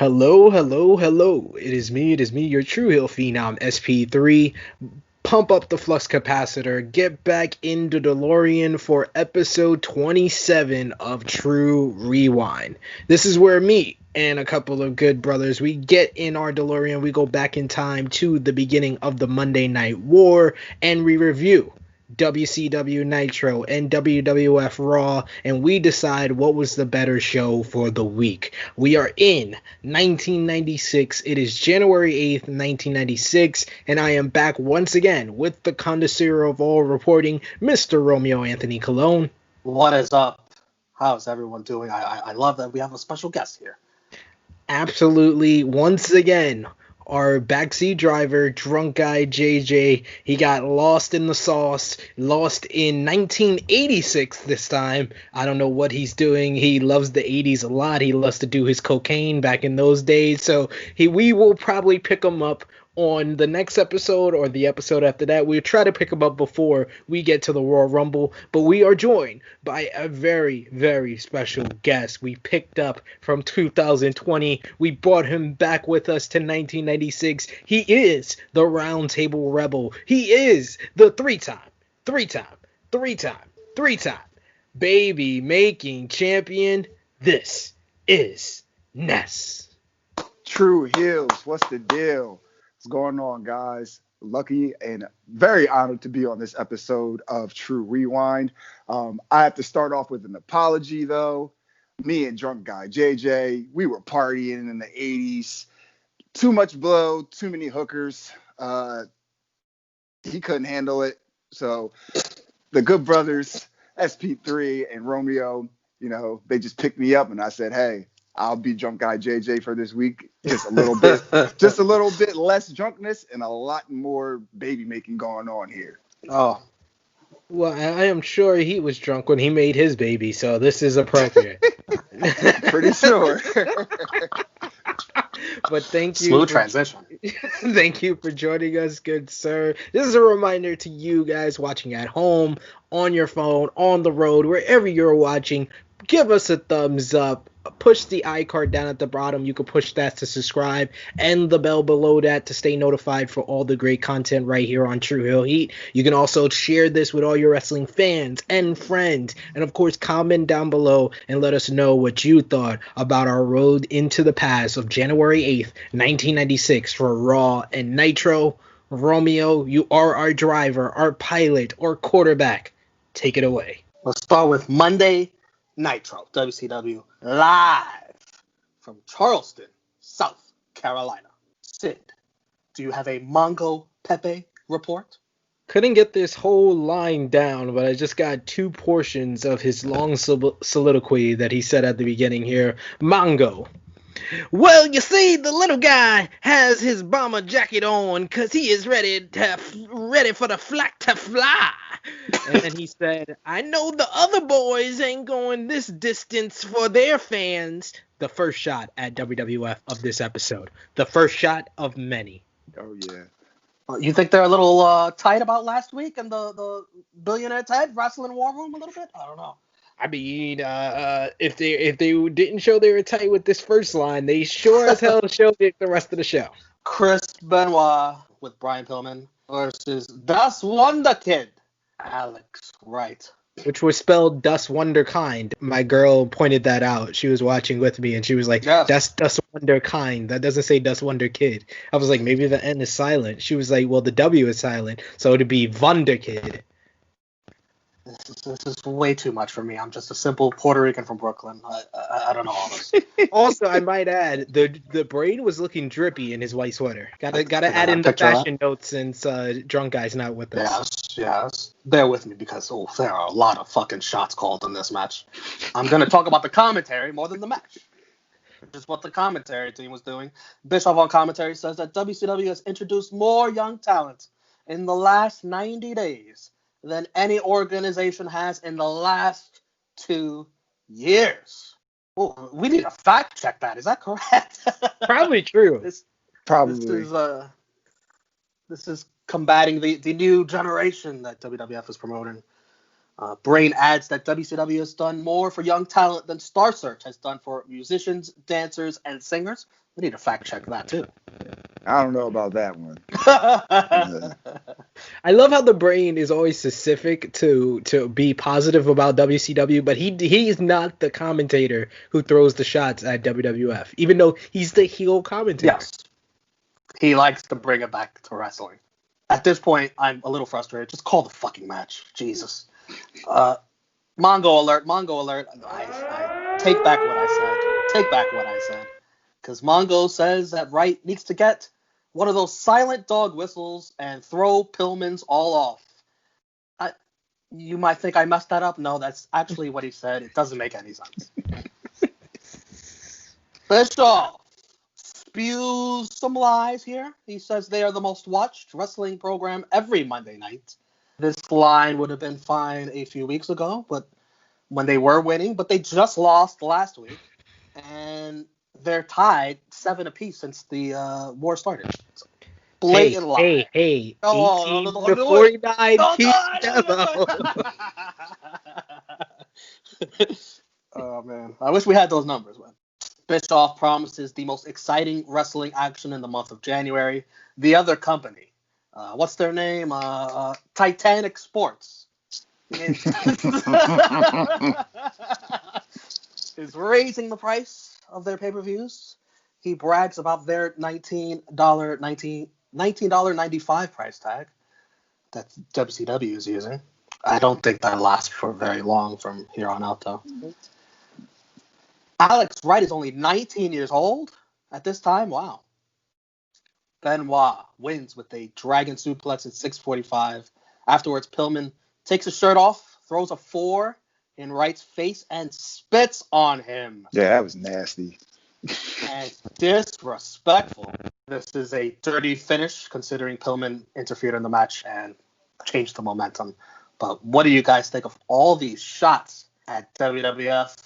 Hello, hello, hello. It is me, your True Hill Phenom, SP3. Pump up the flux capacitor. Get back into DeLorean for episode 27 of Tru Rewind. This is where me and a couple of good brothers, we get in our DeLorean, we go back in time to the beginning of the Monday Night War, and we review WCW Nitro and WWF Raw, and we decide what was the better show for the week. We are in 1996. It is January 8th, 1996, and I am back once again with the connoisseur of all reporting, Mr. Romeo Anthony Colon. What is up? How's everyone doing? I love that we have a special guest here. Absolutely, once again, our backseat driver, drunk guy JJ, he got lost in the sauce, lost in 1986 this time. I don't know what he's doing. He loves the 80s a lot. He loves to do his cocaine back in those days. So we will probably pick him up on the next episode or the episode after that. We'll try to pick him up before we get to the Royal Rumble, but we are joined by a very, very special guest we picked up from 2020. We brought him back with us to 1996. He is the Roundtable Rebel. He is the three-time baby making champion. This is Ness. True Hills, what's the deal? What's going on, guys? Lucky and very honored to be on this episode of Tru Rewind. I have to start off with an apology, though. Me and drunk guy JJ, we were partying in the 80s. Too much blow, too many hookers. He couldn't handle it. So the good brothers, SP3 and Romeo, they just picked me up, and I said, hey, I'll be drunk guy JJ for this week. Just a little bit less drunkenness and a lot more baby making going on here. Oh, well, I am sure he was drunk when he made his baby, so this is appropriate. Pretty sure. But thank you. Smooth transition. Thank you for joining us, good sir. This is a reminder to you guys watching at home, on your phone, on the road, wherever you're watching. Give us a thumbs up. Push the iCard down at the bottom. You can push that to subscribe and the bell below that to stay notified for all the great content right here on True Hill Heat. You can also share this with all your wrestling fans and friends. And of course, comment down below and let us know what you thought about our road into the past of January 8th, 1996 for Raw and Nitro. Romeo, you are our driver, our pilot, our quarterback. Take it away. Let's start with Monday Nitro, WCW, live from Charleston, South Carolina. Sid, do you have a Mongo Pepe report? Couldn't get this whole line down, but I just got two portions of his long soliloquy that he said at the beginning here. Mongo. Well, you see, the little guy has his bomber jacket on because he is ready for the flag to fly. And then he said, I know the other boys ain't going this distance for their fans. The first shot at WWF of this episode. The first shot of many. Oh, yeah. You think they're a little tight about last week and the Billionaire Ted wrestling war room a little bit? I don't know. I mean, if they didn't show they were tight with this first line, they sure as hell showed it the rest of the show. Chris Benoit with Brian Pillman versus Das Wonder Kid, Alex Wright. Which was spelled Das Wunderkind. My girl pointed that out. She was watching with me, and she was like, yes. That's Das Wunderkind. That doesn't say Das Wonder Kid. I was like, maybe the N is silent. She was like, well, the W is silent, so it'd be Wunderkid. This is way too much for me. I'm just a simple Puerto Rican from Brooklyn. I don't know all this. Also, I might add, the braid was looking drippy in his white sweater. Gotta add in the fashion notes since drunk guy's not with us. Yes. Bear with me because there are a lot of fucking shots called in this match. I'm gonna talk about the commentary more than the match. Which is what the commentary team was doing. Bischoff on commentary says that WCW has introduced more young talent in the last 90 days than any organization has in the last 2 years. Oh, we need to fact check that. Is that correct? Probably true. Probably. This is combating the new generation that WWF is promoting. Brain adds that WCW has done more for young talent than Star Search has done for musicians, dancers, and singers. We need to fact check that too. I don't know about that one. I love how the Brain is always specific to be positive about WCW, but he is not the commentator who throws the shots at WWF, even though he's the heel commentator. Yes. He likes to bring it back to wrestling. At this point, I'm a little frustrated. Just call the fucking match. Jesus. Mongo alert. I take back what I said. Because Mongo says that Wright needs to get one of those silent dog whistles and throw Pillman's all off. You might think I messed that up. No, that's actually what he said. It doesn't make any sense. Bischoff spews some lies here. He says they are the most watched wrestling program every Monday night. This line would have been fine a few weeks ago, but when they were winning, but they just lost last week, and they're tied 7 apiece since the war started. So, blatant lie. Hey. Oh, 18 to 49. Oh, man. I wish we had those numbers, man. Bischoff promises the most exciting wrestling action in the month of January. The other company, what's their name? Titanic Sports. Is raising the price of their pay-per-views. He brags about their $19.95 price tag that WCW is using. I don't think that lasts for very long from here on out, though. Alex Wright is only 19 years old at this time. Wow. Benoit wins with a dragon suplex at 6:45. Afterwards, Pillman takes his shirt off, throws a 4 in Wright's face, and spits on him. Yeah, that was nasty. And disrespectful. This is a dirty finish, considering Pillman interfered in the match and changed the momentum. But what do you guys think of all these shots at WWF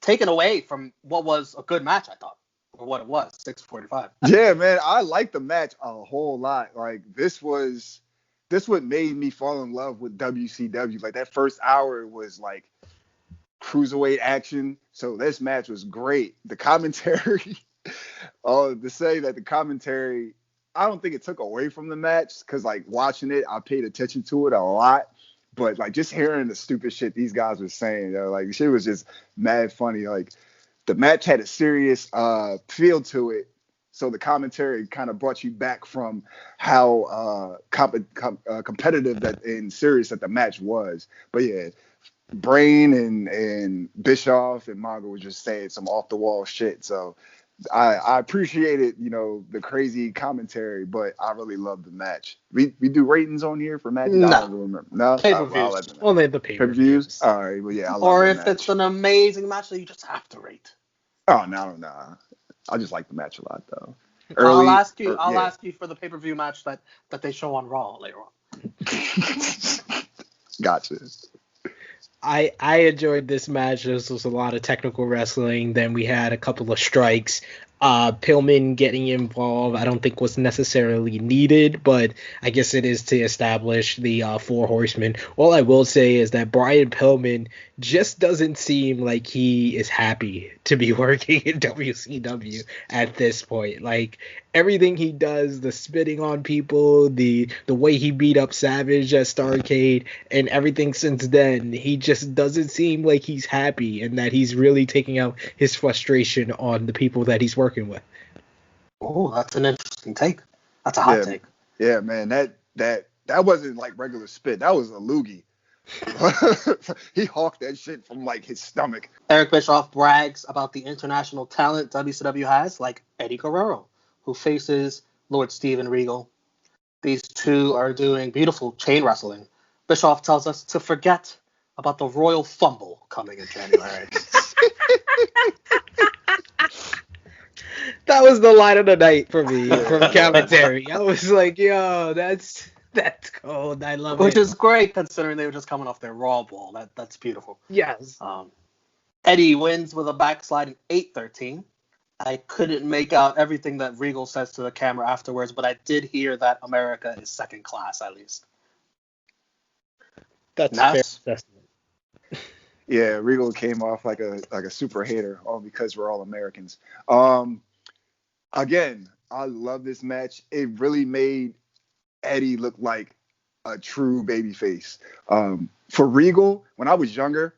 taken away from what was a good match, I thought, or what it was, 6:45? Yeah, man, I liked the match a whole lot. Like, this what made me fall in love with WCW. Like, that first hour was like cruiserweight action. So this match was great. The commentary, to say that the commentary, I don't think it took away from the match, because like watching it, I paid attention to it a lot. But like just hearing the stupid shit these guys were saying, like shit was just mad funny. Like the match had a serious feel to it. So the commentary kind of brought you back from how competitive that and serious that the match was. But yeah, Brain and Bischoff and Mongo were just saying some off the wall shit. So I appreciated, the crazy commentary, but I really loved the match. We do ratings on here for matches? No. I don't remember. No, Pay-per-views. Only the pay-per-views. All right, well yeah. I love Or if match. it's an amazing match that you just have to rate. Oh no. I just like the match a lot though. I'll ask you for the pay-per-view match that they show on Raw later on. Gotcha. I enjoyed this match. This was a lot of technical wrestling. Then we had a couple of strikes. Pillman getting involved, I don't think was necessarily needed, but I guess it is to establish the 4 horsemen. All I will say is that Brian Pillman just doesn't seem like he is happy to be working in WCW at this point. Like everything he does, the spitting on people, the way he beat up Savage at Starrcade, and everything since then, he just doesn't seem like he's happy and that he's really taking out his frustration on the people that he's working with. Oh, that's an interesting take. That's a hot take. Yeah, man, that wasn't like regular spit. That was a loogie. He hawked that shit from like his stomach. Eric Bischoff brags about the international talent WCW has, like Eddie Guerrero, who faces Lord Steven Regal. These two are doing beautiful chain wrestling. Bischoff tells us to forget about the Royal Fumble coming in January. That was the line of the night for me from commentary. I was like, yo, that's cold. I love it. Which is great considering they were just coming off their Raw ball. That's beautiful. Yes. Eddie wins with a backsliding 8-13. I couldn't make out everything that Regal says to the camera afterwards, but I did hear that America is second class, at least. That's fair Ness. assessment. Yeah, Regal came off like a super hater, all because we're all Americans. Again, I love this match. It really made Eddie look like a true babyface. For Regal, when I was younger,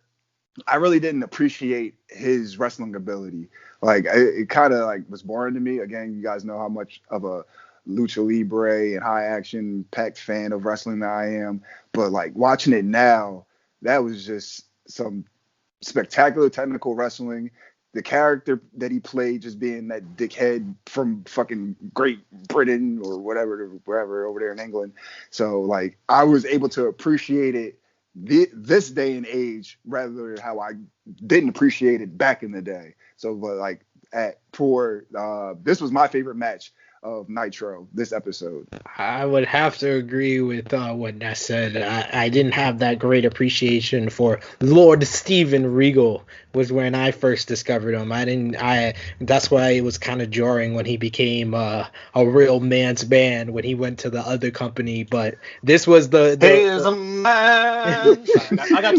I really didn't appreciate his wrestling ability. Like it kind of like was boring to me. Again, you guys know how much of a lucha libre and high action packed fan of wrestling that I am. But like watching it now, that was just some spectacular technical wrestling. The character that he played, just being that dickhead from fucking Great Britain or whatever, wherever over there in England. So like I was able to appreciate it this day and age rather than how I didn't appreciate it back in the day. So, but like this was my favorite match of Nitro this episode. I would have to agree with what Ness said. I didn't have that great appreciation for Lord Steven Regal. Was when I first discovered him. That's why it was kind of jarring when he became a real man's man when he went to the other company. But this was the He is a man. I got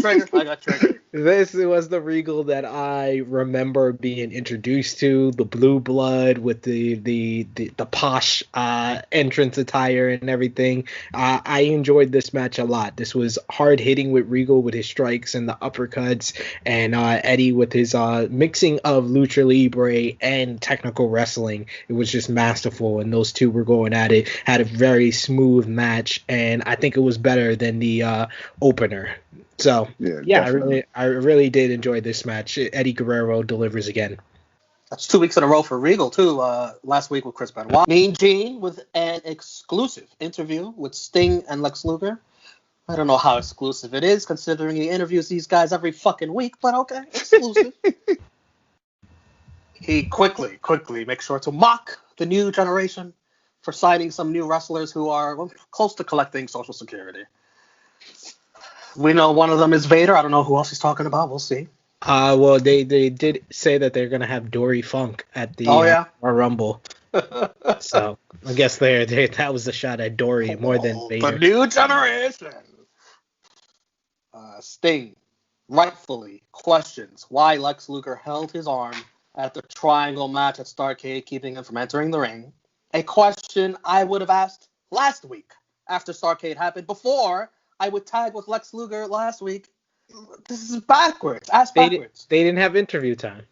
triggered. This was the Regal that I remember being introduced to, the blue blood with the posh entrance attire and everything. I enjoyed this match a lot. This was hard hitting with Regal with his strikes and the uppercuts, and Eddie with his mixing of lucha libre and technical wrestling. It was just masterful, and those two were going at it. Had a very smooth match, and I think it was better than the opener. So yeah, I really did enjoy this match. Eddie Guerrero delivers again. That's 2 weeks in a row for Regal too. Last week with Chris Benoit. Mean Gene with an exclusive interview with Sting and Lex Luger. I don't know how exclusive it is, considering he interviews these guys every fucking week, but okay, exclusive. He quickly makes sure to mock the new generation for signing some new wrestlers who are close to collecting Social Security. We know one of them is Vader. I don't know who else he's talking about. We'll see. Well, they did say that they're gonna have Dory Funk at the Royal Rumble. So I guess that was a shot at Dory more than Vader. The new generation. Sting rightfully questions why Lex Luger held his arm at the triangle match at Starrcade, keeping him from entering the ring. A question I would have asked last week after Starrcade happened, before I would tag with Lex Luger last week. This is backwards. Ask backwards. They didn't have interview time.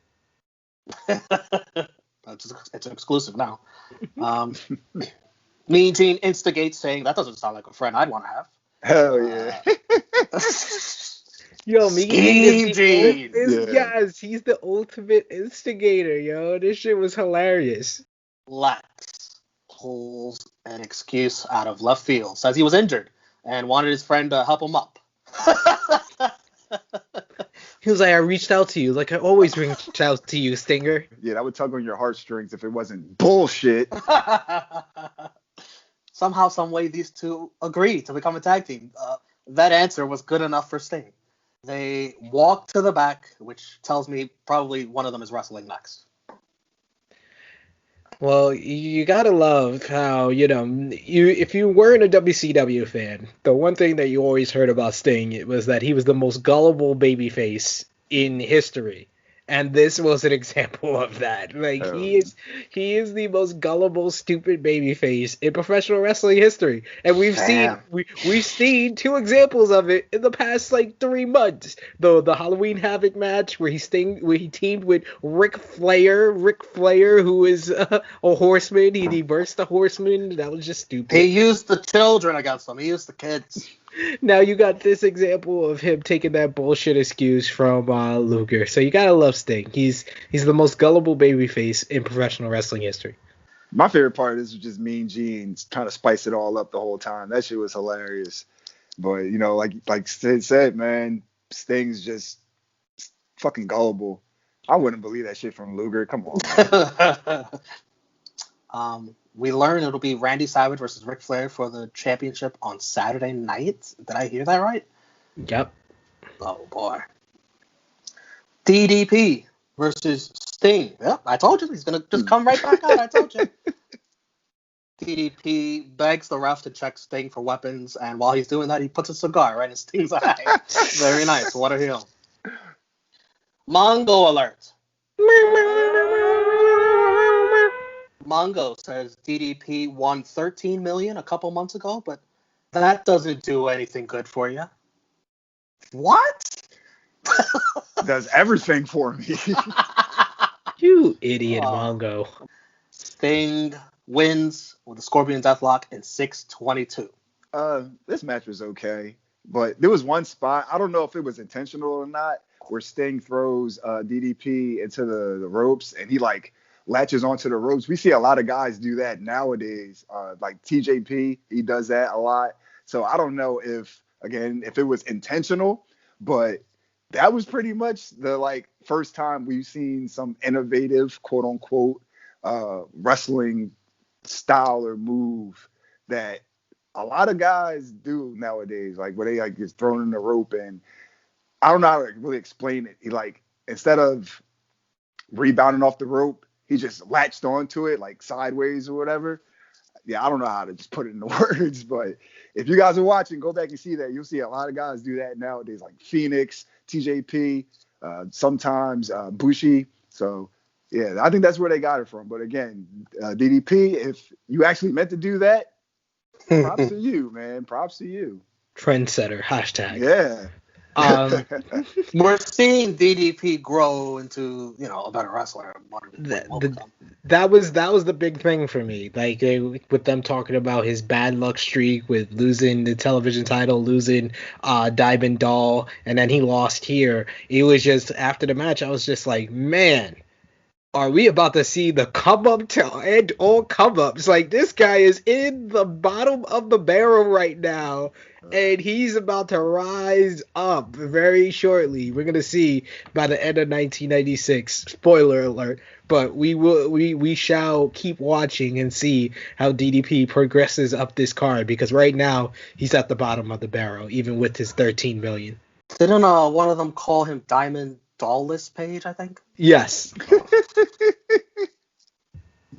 It's an exclusive now. Mean Gene instigates, saying, that doesn't sound like a friend I'd want to have. Hell yeah. Yo, Mean Gene. Yes, he's the ultimate instigator, yo. This shit was hilarious. Lex pulls an excuse out of left field, says he was injured and wanted his friend to help him up. He was like, I reached out to you, like I always reach out to you, Stinger. Yeah, that would tug on your heartstrings if it wasn't bullshit. Somehow, some way, these two agreed to become a tag team. That answer was good enough for Sting. They walk to the back, which tells me probably one of them is wrestling next. Well, you gotta love how, if you weren't a WCW fan, the one thing that you always heard about Sting was that he was the most gullible babyface in history. And this was an example of that. Like, he is the most gullible, stupid babyface in professional wrestling history. And we've seen two examples of it in the past 3 months. The Halloween Havoc match where he teamed with Ric Flair, who is a horseman. He burst a horseman. That was just stupid. He used the children against them. He used the kids. Now you got this example of him taking that bullshit excuse from Luger. So you gotta love Sting. He's the most gullible babyface in professional wrestling history. My favorite part is just Mean Gene trying to spice it all up the whole time. That shit was hilarious. But like Sid said, man, Sting's just fucking gullible. I wouldn't believe that shit from Luger. Come on. We learn it'll be Randy Savage versus Ric Flair for the championship on Saturday night. Did I hear that right? Yep. Oh, boy. DDP versus Sting. Yep, I told you. He's going to just come right back out. I told you. DDP begs the ref to check Sting for weapons, and while he's doing that, he puts a cigar right in Sting's eye. Very nice. What a heel. Mongo alert. Mongo says DDP won $13 million a couple months ago, but that doesn't do anything good for you. What? Does everything for me. You idiot, Mongo. Sting wins with a Scorpion Deathlock in 6:22. This match was okay, but there was one spot, I don't know if it was intentional or not, where Sting throws DDP into the ropes and he like latches onto the ropes. We see a lot of guys do that nowadays. Like TJP, he does that a lot. So I don't know if it was intentional, but that was pretty much the like first time we've seen some innovative, quote unquote, wrestling style or move that a lot of guys do nowadays. Like where they like get thrown in the rope, and I don't know how to really explain it. He like, instead of rebounding off the rope, he just latched onto it like sideways or whatever. Yeah, I don't know how to just put it into words, but if you guys are watching, go back and see that. You'll see a lot of guys do that nowadays, like Phoenix, TJP, sometimes Bushi. So, yeah, I think that's where they got it from. But again, DDP, if you actually meant to do that, props to you, man. Props to you. Trendsetter, hashtag. Yeah. We're seeing DDP grow into, a better wrestler. That was the big thing for me. Like with them talking about his bad luck streak with losing the television title, losing Diamond Doll, and then he lost here. It was just after the match, I was just like, man, are we about to see the come up to end all come ups? Like, this guy is in the bottom of the barrel right now, and he's about to rise up very shortly. We're gonna see by the end of 1996. Spoiler alert! But we shall keep watching and see how DDP progresses up this card, because right now he's at the bottom of the barrel, even with his 13 million. Didn't one of them call him Diamond Dallas Page, I think? Yes.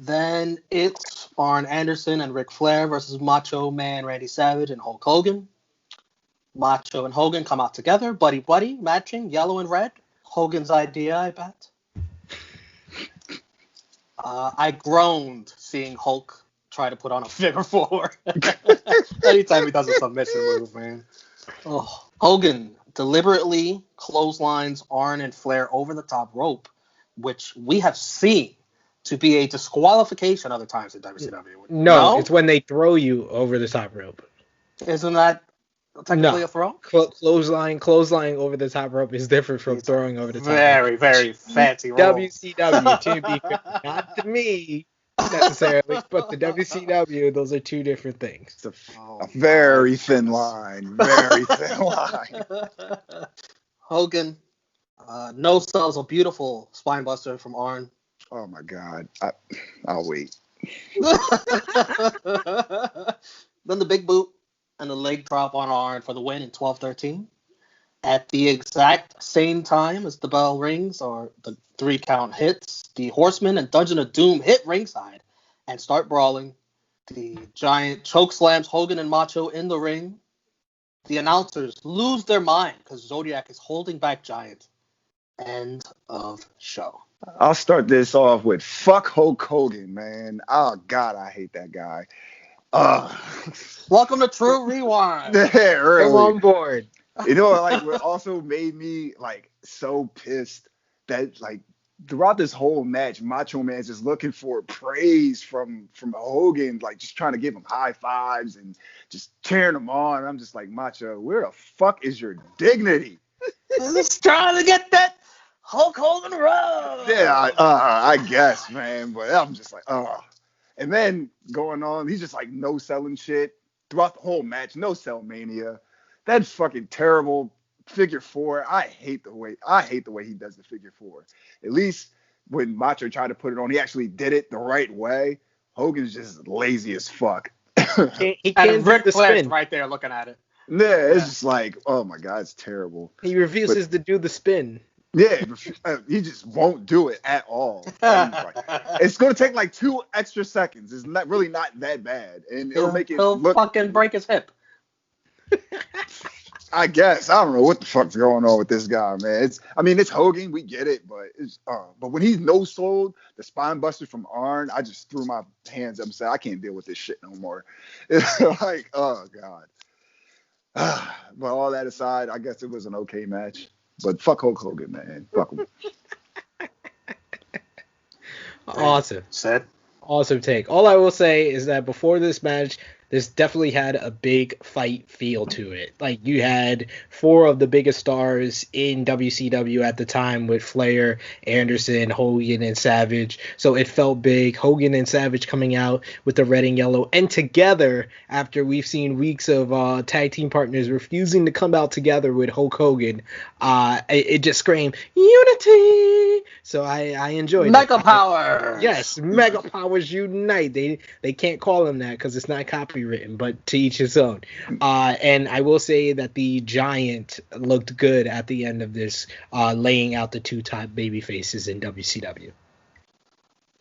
Then it's Arn Anderson and Ric Flair versus Macho Man Randy Savage and Hulk Hogan. Macho and Hogan come out together, buddy, matching yellow and red. Hogan's idea, I bet. I groaned seeing Hulk try to put on a figure four. Anytime he does a submission move, man. Oh, Hogan deliberately clotheslines Arn and Flair over the top rope, which we have seen to be a disqualification other times in WCW. No, it's when they throw you over the top rope. Isn't that technically a throw? Clothesline over the top rope is different from throwing over the top rope. Very, very fancy roll. WCW, to be fair. Not to me necessarily, but the WCW, those are two different things. It's a very thin line. Very thin line. Hogan no sells a beautiful spine buster from Arn. Oh my God. I'll wait. Then the big boot and the leg drop on Arn for the win in 12-13. At the exact same time as the bell rings or the 3 count hits, the Horsemen and Dungeon of Doom hit ringside and start brawling. The Giant choke slams Hogan and Macho in the ring. The announcers lose their mind because Zodiac is holding back Giant. End of show. I'll start this off with fuck Hulk Hogan, man. Oh God, I hate that guy. Welcome to Tru Rewind. Yeah, really. Come on board. Like what also made me like so pissed that like throughout this whole match, Macho Man's just looking for praise from Hogan, like just trying to give him high fives and just cheering him on. I'm just like, Macho, where the fuck is your dignity? Just trying to get that Hulk Hogan rub. Yeah, I guess, man. But I'm just like, And then going on, he's just like no selling shit throughout the whole match. No sell mania. That fucking terrible figure four. I hate the way he does the figure four. At least when Macho tried to put it on, he actually did it the right way. Hogan's just lazy as fuck. He can't Ric do the Flair's spin. right there looking at it. Yeah, it's just like, oh my God, it's terrible. He refuses to do the spin. Yeah, he just won't do it at all. Like, it's going to take like 2 extra seconds. It's really not that bad, and it'll make it he'll look. fucking break his hip. I guess I don't know what the fuck's going on with this guy, man. It's Hogan, we get it, but when he's no sold the spine buster from Arn, I just threw my hands up and said I can't deal with this shit no more. It's like, oh god. But all that aside, I guess it was an okay match. But fuck Hulk Hogan, man. Fuck him. Awesome. Said. Awesome take. All I will say is that before this match, this definitely had a big fight feel to it. Like, you had 4 of the biggest stars in WCW at the time with Flair, Anderson, Hogan, and Savage. So it felt big. Hogan and Savage coming out with the red and yellow. And together, after we've seen weeks of tag team partners refusing to come out together with Hulk Hogan, it just screamed, unity! So I enjoyed it. Mega Power! Yes, Mega Powers Unite. They can't call him that because it's not copywritten, but to each his own. And I will say that the Giant looked good at the end of this, laying out the 2 top baby faces in WCW.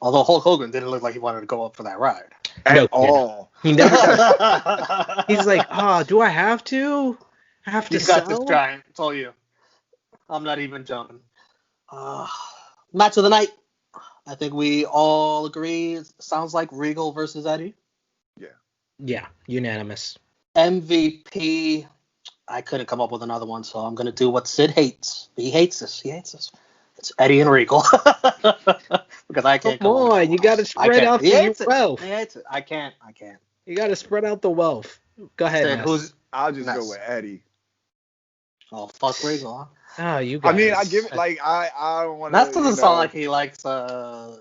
Although Hulk Hogan didn't look like he wanted to go up for that ride. At all. He never does. He's like, do I have to? I have to You got sell? this, Giant. It's all you. I'm not even jumping. Match of the night. I think we all agree it sounds like Regal versus Eddie. Yeah, unanimous. MVP. I couldn't come up with another one, so I'm going to do what Sid hates. He hates this. It's Eddie and Regal. Because I can't Come on, you got to spread out the wealth. He hates it. I can't. You got to spread out the wealth. Go ahead, Ness. I'll just Ness. go with Eddie. Oh, fuck Regal, huh? Oh, you guys. I mean, I give it, like, I don't want to. That doesn't sound like he likes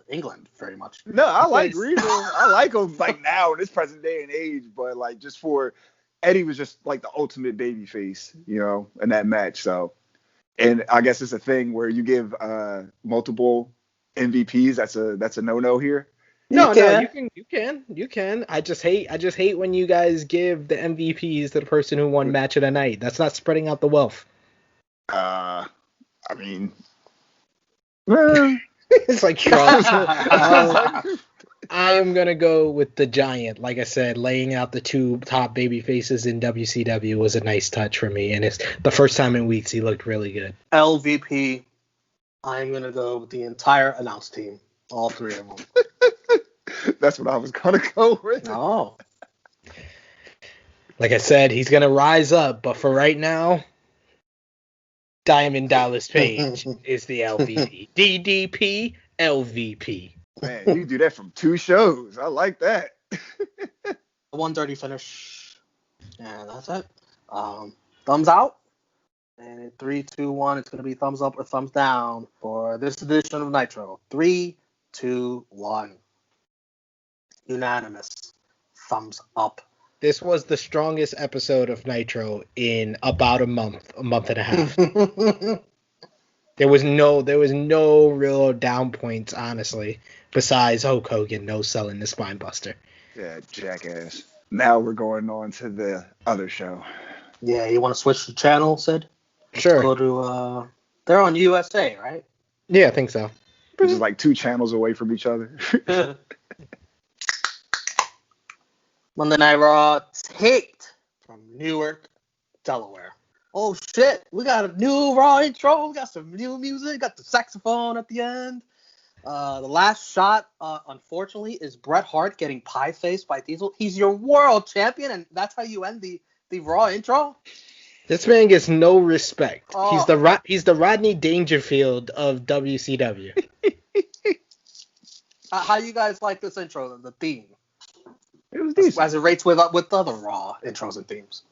England very much. No, I like Regal. I like him, like, now in this present day and age, but, like, just for Eddie was just, like, the ultimate baby face, in that match. So, and I guess it's a thing where you give multiple MVPs. That's a no-no here. No, you can. I just hate when you guys give the MVPs to the person who won match of the night. That's not spreading out the wealth. I mean, it's like I am gonna go with the Giant. Like I said, laying out the 2 top baby faces in WCW was a nice touch for me, and it's the first time in weeks he looked really good. LVP. I'm gonna go with the entire announce team, all 3 of them. That's what I was gonna go with. Oh. Like I said, he's gonna rise up, but for right now, Diamond Dallas Page is the LVP. DDP, LVP. Man, you do that from 2 shows. I like that. 1:30 finish. And that's it. Thumbs out. And in 3, 2, 1, it's going to be thumbs up or thumbs down for this edition of Nitro. 3, 2, 1. Unanimous. Thumbs up. This was the strongest episode of Nitro in about a month and a half. There was no real down points, honestly, besides Hulk Hogan no selling the spine buster. Yeah, jackass. Now we're going on to the other show. Yeah, you want to switch the channel, Sid? Sure. Go to they're on USA, right? Yeah, I think so. Which is like 2 channels away from each other. Monday Night Raw taped from Newark, Delaware. Oh shit, we got a new Raw intro, we got some new music, got the saxophone at the end. The last shot, unfortunately, is Bret Hart getting pie-faced by Diesel. He's your world champion, and that's how you end the Raw intro? This man gets no respect. Oh. He's the Rodney Dangerfield of WCW. How you guys like this intro, the theme? It was decent. As it rates with other Raw intros and themes.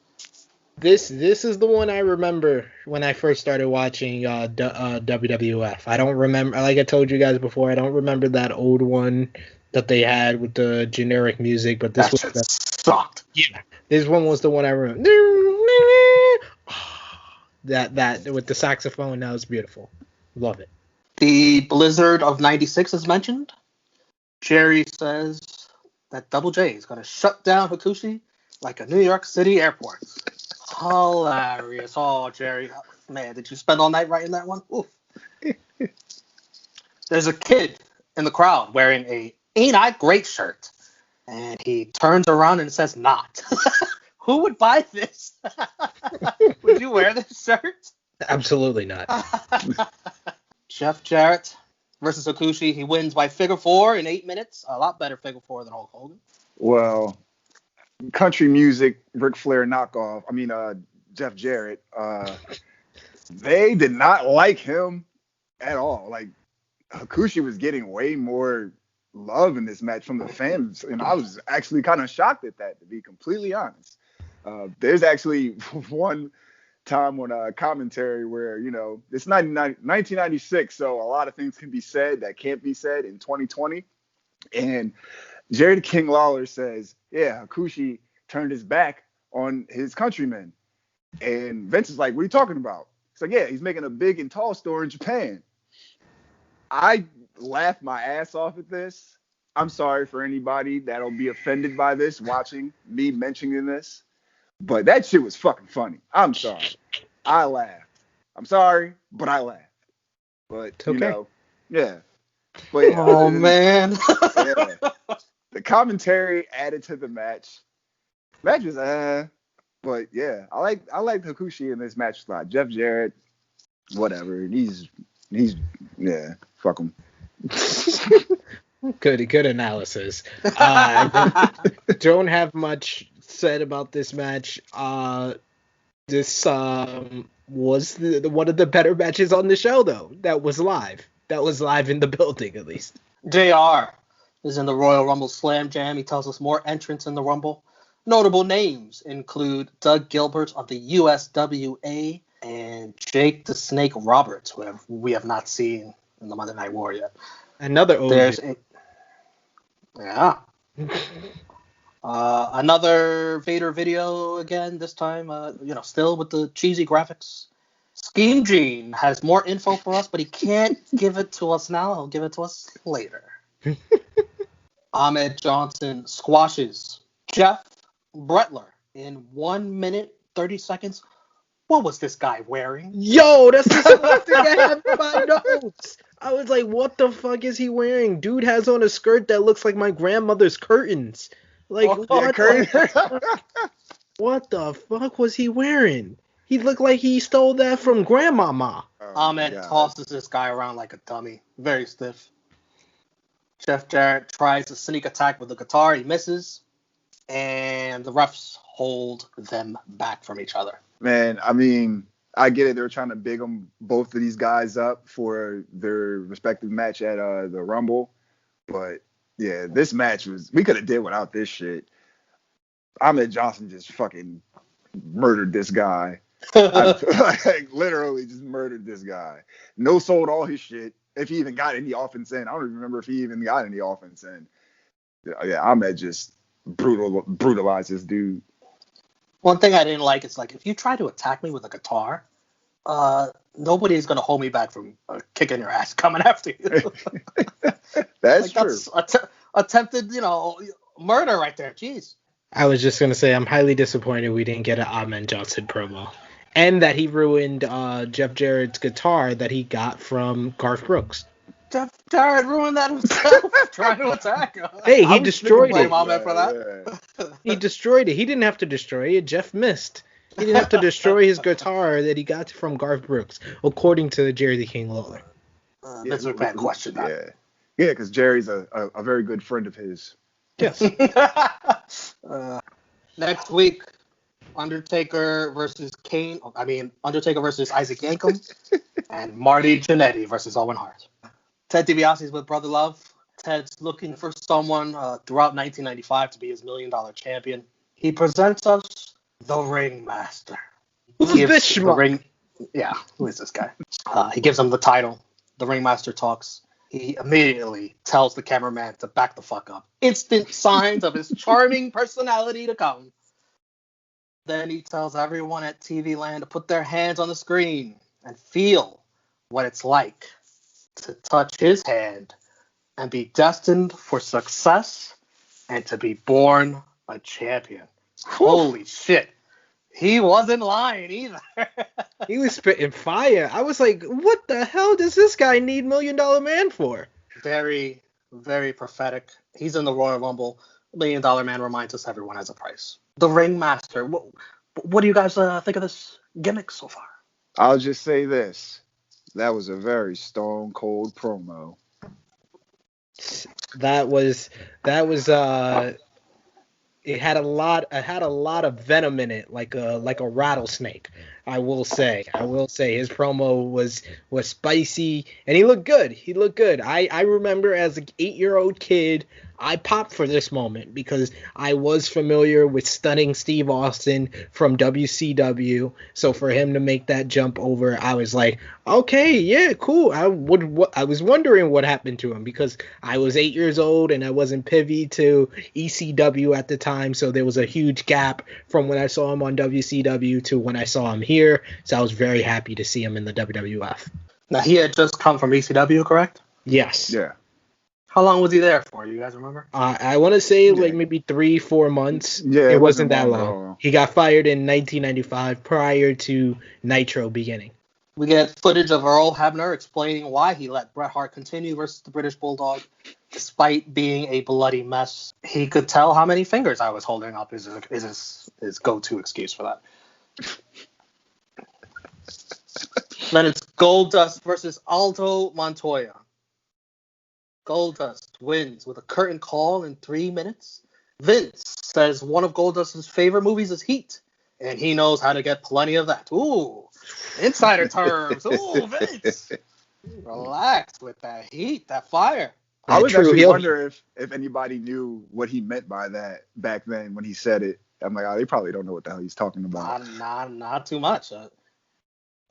This is the one I remember when I first started watching WWF. I don't remember, like I told you guys before, I don't remember that old one that they had with the generic music, but this sucked. Yeah, this one was the one I remember. That with the saxophone, that was beautiful. Love it. The Blizzard of '96 is mentioned. Jerry says that Double J is going to shut down Hakushi like a New York City airport. Hilarious. Oh, Jerry. Man, did you spend all night writing that one? Oof. There's a kid in the crowd wearing a "Ain't I Great" shirt, and he turns around and says, "Not." Who would buy this? Would you wear this shirt? Absolutely not. Jeff Jarrett versus Hakushi. He wins by figure four in 8 minutes. A lot better figure four than Hulk Hogan. Well, country music, Ric Flair knockoff. Jeff Jarrett. They did not like him at all. Like, Hakushi was getting way more love in this match from the fans, and I was actually kind of shocked at that, to be completely honest. There's actually one time on commentary where, it's 1996, so a lot of things can be said that can't be said in 2020. And Jerry the King Lawler says, yeah, Hakushi turned his back on his countrymen. And Vince is like, what are you talking about? It's like, yeah, he's making a big and tall store in Japan. I laughed my ass off at this. I'm sorry for anybody that'll be offended by this watching me mentioning this. But that shit was fucking funny. I'm sorry. I laughed. I'm sorry, but I laughed. But, okay. Yeah. But yeah, oh, man. Yeah. The commentary added to the match. Match was, but yeah, I like Hakushi in this match a lot. Jeff Jarrett, whatever. He's yeah, fuck him. Good analysis. Don't have much said about this match. This was one of the better matches on the show, though. That was live in the building, at least. JR is in the Royal Rumble Slam Jam. He tells us more entrants in the Rumble. Notable names include Doug Gilbert of the USWA and Jake the Snake Roberts, who we have not seen in the Monday Night War yet. Another old. Yeah. Another Vader video again, this time, still with the cheesy graphics. Scheme Gene has more info for us, but he can't give it to us now. He'll give it to us later. Ahmed Johnson squashes Jeff Bretler in 1 minute, 30 seconds. What was this guy wearing? Yo, that's the same thing I have in my notes. I was like, what the fuck is he wearing? Dude has on a skirt that looks like my grandmother's curtains. Like, what the fuck was he wearing? He looked like he stole that from Grandmama. Ahmed tosses this guy around like a dummy. Very stiff. Jeff Jarrett tries a sneak attack with the guitar. He misses. And the refs hold them back from each other. Man, I get it. They're trying to big them, both of these guys up for their respective match at the Rumble. But, yeah, this match we could have did without this shit. Ahmed Johnson just fucking murdered this guy. Literally just murdered this guy. No sold all his shit. If he even got any offense in. I don't even remember if he even got any offense in. Yeah, Ahmed just brutalized this dude. One thing I didn't like is, like, if you try to attack me with a guitar, nobody's going to hold me back from kicking your ass coming after you. That's true. That's attempted, murder right there. Jeez. I was just going to say, I'm highly disappointed we didn't get an Ahmed Johnson promo. And that he ruined Jeff Jarrett's guitar that he got from Garth Brooks. Jeff Jarrett ruined that himself trying to attack him. Hey, he destroyed it. Ahmed for that. He destroyed it. He didn't have to destroy it. Jeff missed. He didn't have to destroy his guitar that he got from Garth Brooks, according to Jerry the King Lawler. That's a bad question. Yeah, because Jerry's a very good friend of his. Yes. Next week, Undertaker versus Undertaker versus Isaac Yankem, and Marty Jannetty versus Owen Hart. Ted DiBiase's with Brother Love. Ted's looking for someone throughout 1995 to be his $1 Million champion. He presents us the Ringmaster. Who's this schmuck? Who is this guy? He gives him the title. The Ringmaster talks. He immediately tells the cameraman to back the fuck up. Instant signs of his charming personality to come. Then he tells everyone at TV Land to put their hands on the screen and feel what it's like to touch his hand and be destined for success and to be born a champion. Holy shit. He wasn't lying either. He was spitting fire. I was like, what the hell does this guy need $1 Million Man for? Very, very prophetic. He's in the Royal Rumble. $1 Million Man reminds us everyone has a price. The Ringmaster. What do you guys think of this gimmick so far? I'll just say this. That was a very stone cold promo. That was it had a lot of venom in it, like a rattlesnake. I will say his promo was spicy, and he looked good. I remember as an 8-year-old kid, I popped for this moment because I was familiar with Stunning Steve Austin from WCW. So for him to make that jump over, I was like, okay, yeah, cool. I was wondering what happened to him because I was 8 years old and I wasn't privy to ECW at the time. So there was a huge gap from when I saw him on WCW to when I saw him here. So I was very happy to see him in the WWF. Now, he had just come from ECW, correct? Yes. Yeah. How long was he there for? You guys remember? I want to say like maybe 3-4 months. Yeah, it wasn't that long. He got fired in 1995 prior to Nitro beginning. We get footage of Earl Hebner explaining why he let Bret Hart continue versus the British Bulldog, despite being a bloody mess. He could tell how many fingers I was holding up is his go-to excuse for that. Then it's Goldust versus Aldo Montoya. Goldust wins with a curtain call in 3 minutes. Vince says one of Goldust's favorite movies is Heat, and he knows how to get plenty of that. Ooh, insider terms. Ooh, Vince. Relax with that heat, that fire. I was actually wondering if anybody knew what he meant by that back then when he said it. I'm like, oh, they probably don't know what the hell he's talking about. Not too much.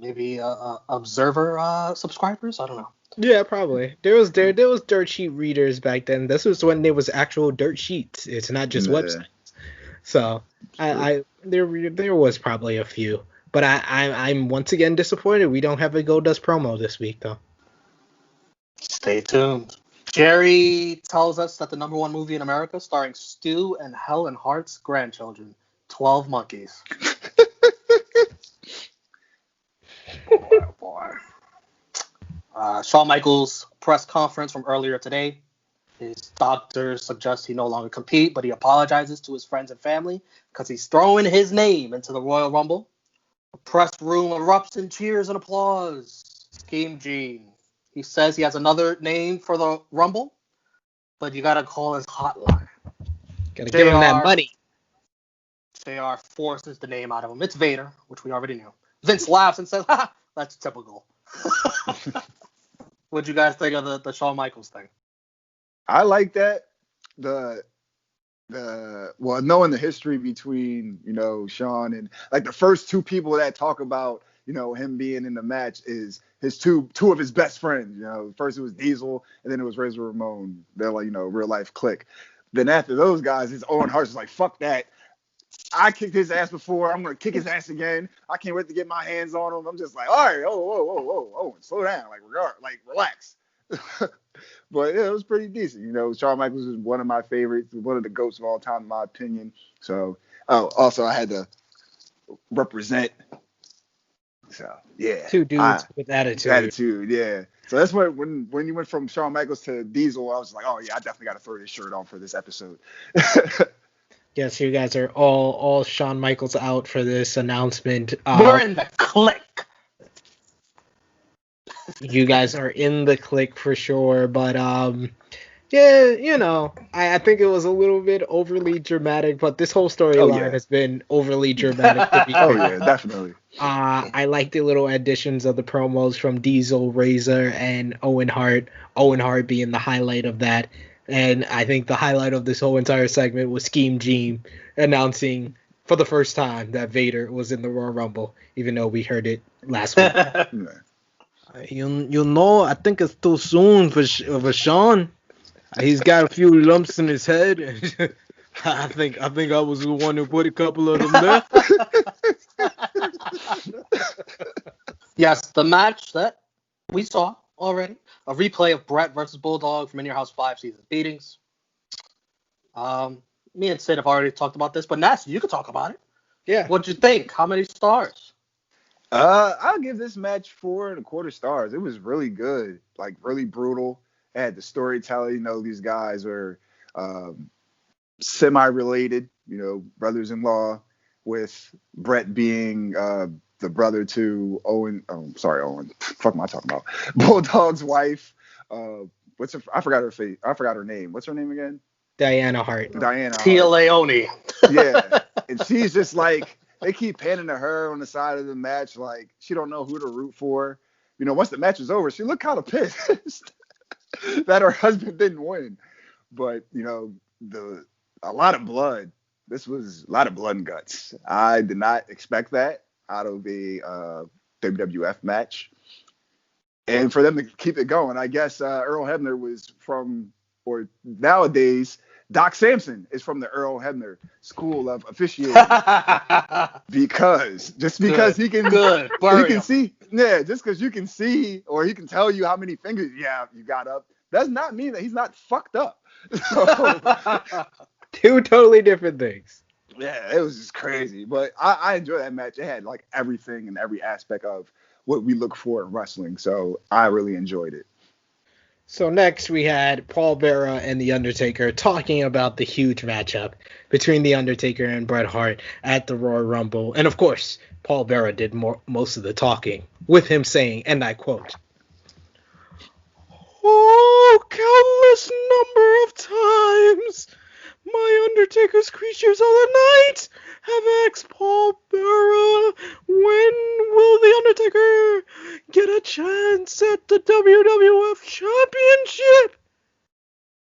Maybe Observer subscribers? I don't know. Yeah, probably. There was dirt sheet readers back then. This was when there was actual dirt sheets. It's not just websites. So there was probably a few. But I'm once again disappointed we don't have a Goldust promo this week though. Stay tuned. Jerry tells us that the #1 movie in America, starring Stu and Helen Hart's grandchildren, 12 Monkeys. Boy. Shawn Michaels' press conference from earlier today. His doctors suggest he no longer compete, but he apologizes to his friends and family because he's throwing his name into the Royal Rumble. The press room erupts in cheers and applause. Scheme Gene. He says he has another name for the Rumble, but you gotta call his hotline. Gotta give him that money. JR forces the name out of him. It's Vader, which we already knew. Vince laughs and says, "Ha, that's typical." What'd you guys think of the Shawn Michaels thing? I like that. Knowing the history between, Shawn and like the first two people that talk about, him being in the match is his two of his best friends. First it was Diesel and then it was Razor Ramon. They're like, real life clique. Then after those guys, it's Owen Hart's like, fuck that. I kicked his ass before. I'm going to kick his ass again. I can't wait to get my hands on him. I'm just like, all right, whoa, slow down. Relax. But yeah, it was pretty decent. Shawn Michaels is one of my favorites, one of the GOATs of all time, in my opinion. So, also I had to represent. So, yeah. Two dudes with attitude. Attitude, yeah. So that's when you went from Shawn Michaels to Diesel, I was like, oh, yeah, I definitely got to throw this shirt on for this episode. Yes, you guys are all Shawn Michaels out for this announcement. We're in the clique. You guys are in the clique for sure, but yeah, I think it was a little bit overly dramatic, but this whole storyline has been overly dramatic to be fair. Oh yeah, definitely. I like the little additions of the promos from Diesel, Razor, and Owen Hart. Owen Hart being the highlight of that. And I think the highlight of this whole entire segment was Scheme Gene announcing for the first time that Vader was in the Royal Rumble, even though we heard it last week. I think it's too soon for Shawn. He's got a few lumps in his head. I think I was the one who put a couple of them there. Yes, the match that we saw already. A replay of Bret versus Bulldog from In Your House 5 Seasons Beatings. Me and Sid have already talked about this, but Ness, you could talk about it. Yeah. What'd you think? How many stars? I'll give this match 4.25 stars. It was really good, like really brutal. It had the storytelling. You know, these guys were semi-related. You know, brothers-in-law, with Bret being the brother to Owen. Oh, sorry, Owen. Fuck am I talking about? Bulldog's wife. What's her? I forgot her face. I forgot her name. What's her name again? Diana Hart. Diana Tia Hart. Leone. Yeah, and she's just like, they keep panning to her on the side of the match, like she don't know who to root for. You know, once the match is over, she looked kind of pissed that her husband didn't win. But you know, a lot of blood. This was a lot of blood and guts. I did not expect that out of a WWF match. And for them to keep it going, I guess Earl Hebner was from, or nowadays, Doc Samson is from the Earl Hebner School of Officiating. because he can see, yeah, just because you can see, or he can tell you how many fingers, you got up, does not mean that he's not fucked up. So, Two totally different things. yeah, it was just crazy. But I enjoyed that match. It had like everything and every aspect of what we look for in wrestling. So I really enjoyed it. So next we had Paul Bearer and The Undertaker talking about the huge matchup between The Undertaker and Bret Hart at the Royal Rumble. And of course, Paul Bearer did most of the talking, with him saying, and I quote, "Oh, countless number of times my Undertaker's creatures of the night have asked Paul Bearer, when will The Undertaker get a chance at the WWF Championship?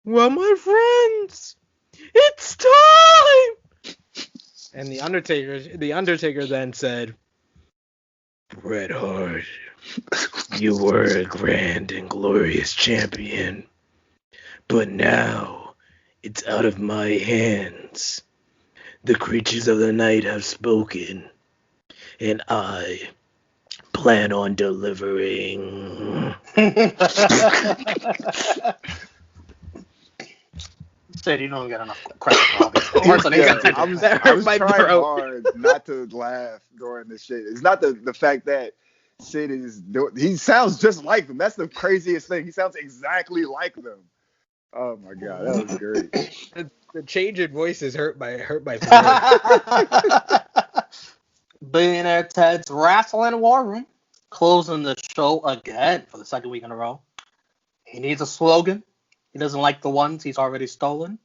Well, my friends, it's time!" And The Undertaker then said, "Bret Hart, you were a grand and glorious champion, but now it's out of my hands. The creatures of the night have spoken, and I plan on delivering." Said you don't get enough credit. I was trying hard not to laugh during this shit. It's not the fact that Sid he sounds just like them. That's the craziest thing. He sounds exactly like them. Oh my god, that was great. The change in voice hurt my Billionaire Ted's Wrestling War Room closing the show again for the second week in a row. He needs a slogan. He doesn't like the ones he's already stolen.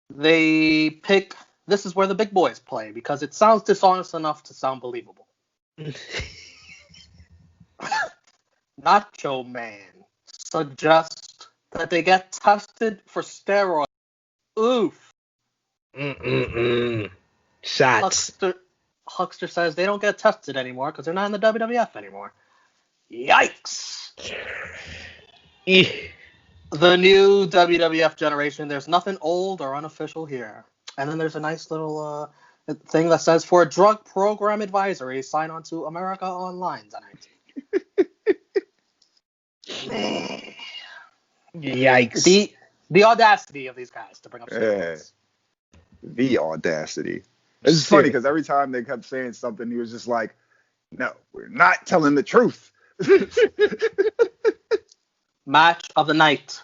They pick "This is where the big boys play" because it sounds dishonest enough to sound believable. Macho Man suggests that they get tested for steroids. Oof. Shots. Huckster says they don't get tested anymore because they're not in the WWF anymore. Yikes. The new WWF generation, there's nothing old or unofficial here. And then there's a nice little thing that says, for a drug program advisory, sign on to America Online tonight. Yikes. The audacity of these guys to bring up steroids. The audacity. It's just funny because every time they kept saying something, he was just like, "No, we're not telling the truth." Match of the night.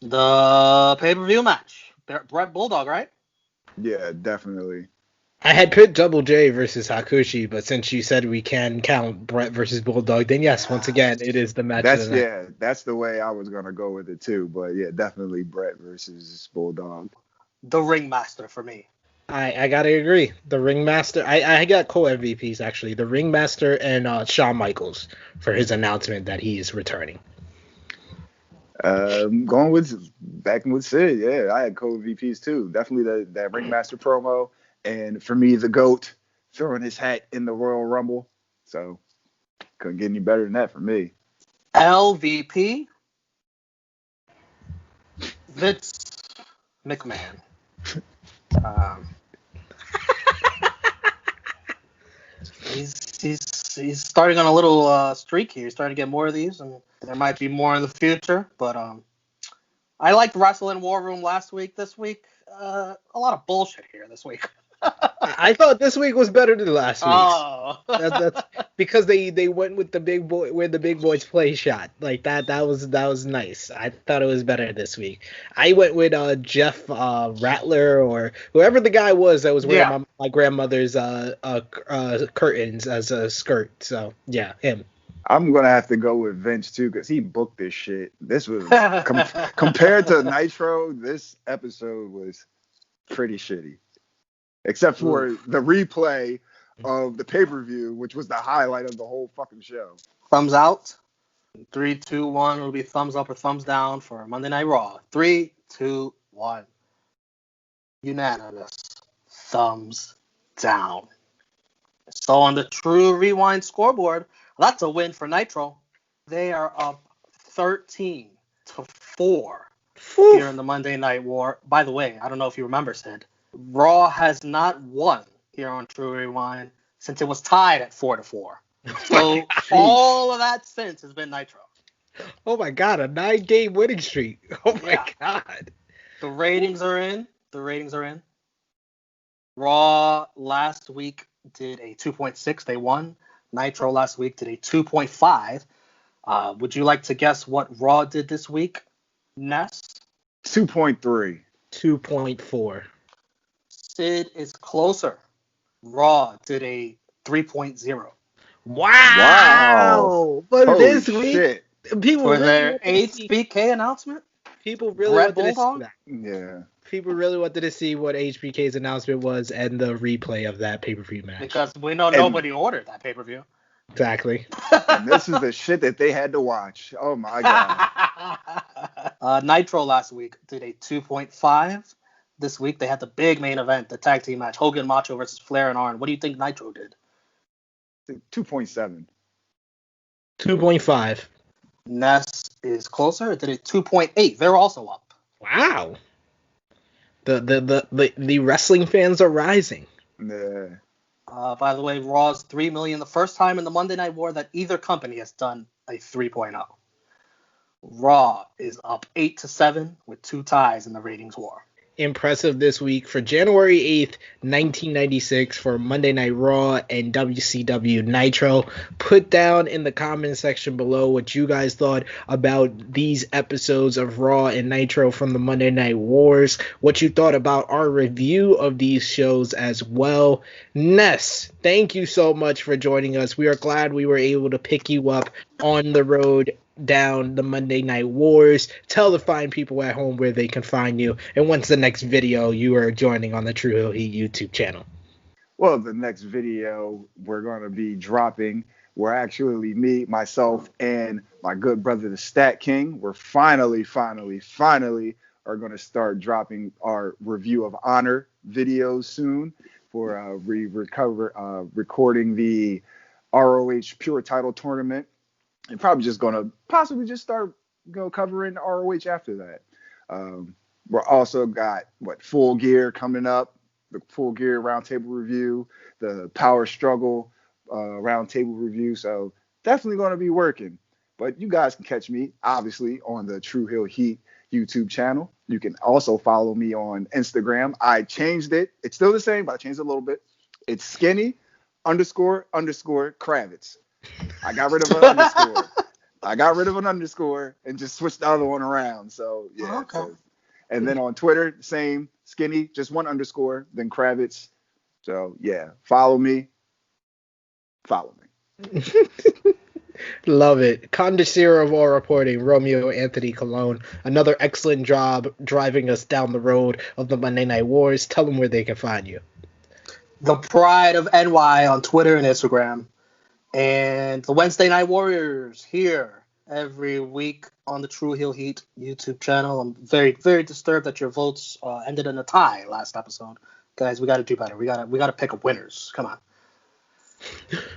The pay-per-view match. Bret Bulldog, right? Yeah, definitely. I had put Double J versus Hakushi, but since you said we can count Bret versus Bulldog, then yes, once again, it is the match of the night. Yeah, that's the way I was going to go with it too. But yeah, definitely Bret versus Bulldog. The Ringmaster for me. I gotta agree. The Ringmaster. I got co-MVPs actually. The Ringmaster and Shawn Michaels for his announcement that he is returning. Going with backing with Sid. Yeah, I had co-MVPs too. Definitely that Ringmaster promo, and for me the GOAT throwing his hat in the Royal Rumble. So couldn't get any better than that for me. LVP. Vince McMahon. He's starting on a little streak here. He's starting to get more of these, and there might be more in the future. But I liked Wrestling War Room last week. This week, a lot of bullshit here this week. I thought this week was better than last week's. Oh. That's because they went with the big boy where the big boys play shot. Like that was nice. I thought it was better this week. I went with Jeff Rattler or whoever the guy was that was wearing my grandmother's curtains as a skirt. So yeah, him. I'm gonna have to go with Vince too because he booked this shit. This was compared to Nitro. This episode was pretty shitty, except for the replay of the pay-per-view, which was the highlight of the whole fucking show. Thumbs out. 3, 2, 1. It'll be thumbs up or thumbs down for Monday Night Raw. 3, 2, 1. Unanimous. Thumbs down. So on the Tru Rewind scoreboard, that's a win for Nitro. They are up 13-4 here in the Monday Night War. By the way, I don't know if you remember, Sid. Raw has not won here on Tru Rewind since it was tied at 4-4. So all of that since has been Nitro. Oh my god, a 9-game winning streak. Oh my god. The ratings are in. Raw last week did a 2.6. They won. Nitro last week did a 2.5. Would you like to guess what Raw did this week, Ness? 2.3. 2.4. Sid is closer. Raw did a 3.0. Wow. But Holy this shit. week, people For really their 8th BK announcement? People really Red wanted to Bulldog? see that. Yeah. People really wanted to see what HBK's announcement was and the replay of that pay-per-view match. Because we know nobody ordered that pay-per-view. Exactly. And this is the shit that they had to watch. Oh my god. Nitro last week did a 2.5. This week they had the big main event, the tag team match, Hogan, Macho versus Flair and Arn. What do you think Nitro did? 2.7. 2.5. Ness is closer. It did a 2.8. They're also up. Wow. The wrestling fans are rising. Yeah. By the way, Raw's 3 million, the first time in the Monday Night War that either company has done a 3.0. Raw is up 8-7 with 2 ties in the ratings war. Impressive this week for January 8th, 1996 for Monday Night Raw and WCW Nitro. Put down in the comment section below what you guys thought about these episodes of Raw and Nitro from the Monday Night Wars, what you thought about our review of these shows as well. Ness, thank you so much for joining us. We are glad we were able to pick you up on the road down the Monday Night Wars. Tell the fine people at home where they can find you, and when's the next video you are joining on the Tru Heel Heat YouTube channel? Well, the next video we're going to be dropping, we're actually me, myself, and my good brother, the Stat King. We're finally are going to start dropping our review of Honor videos soon for recording the ROH Pure Title Tournament. And probably just going to possibly just start covering ROH after that. We're also got Full Gear coming up, the Full Gear Roundtable review, the Power Struggle Roundtable review. So definitely going to be working. But you guys can catch me obviously on the Tru Heel Heat YouTube channel. You can also follow me on Instagram. I changed it. It's still the same, but I changed it a little bit. It's skinny__Kravitz. I got rid of an underscore and just switched the other one around. So yeah. Okay. So, and then on Twitter, same, skinny, just one underscore, then Kravitz. So yeah, follow me. Love it. Connoisseur of all reporting, Romeo Anthony Colon. Another excellent job driving us down the road of the Monday Night Wars. Tell them where they can find you. The Pride of NY on Twitter and Instagram. And the Wednesday Night Warriors here every week on the Tru Heel Heat YouTube channel. I'm very, very disturbed that your votes ended in a tie last episode. Guys, we got to do better. We got to pick up winners. Come on.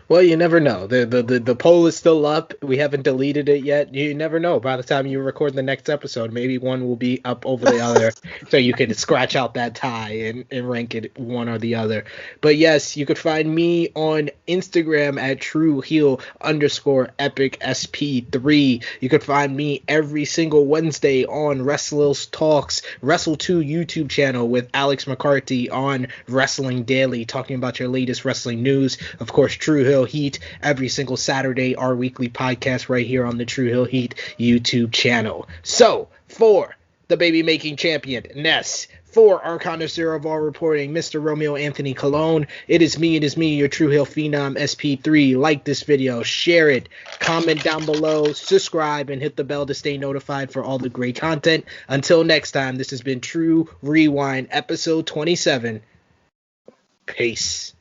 Well, you never know. The poll is still up. We haven't deleted it yet. You never know. By the time you record the next episode, maybe one will be up over the other, so you can scratch out that tie and rank it one or the other. But yes, you could find me on Instagram at TrueHeel_EpicSP3. You could find me every single Wednesday on Wrestlers Talks Wrestle 2 YouTube channel with Alex McCarthy on Wrestling Daily, talking about your latest wrestling news. Of course, True Hill Heat every single Saturday, our weekly podcast right here on the True Hill Heat YouTube channel. So, for the baby making champion, Ness, for our connoisseur of all reporting, Mr. Romeo Anthony Colon, it is me, your True Hill Phenom SP3. Like this video, share it, comment down below, subscribe, and hit the bell to stay notified for all the great content. Until next time, this has been True Rewind, episode 27. Peace.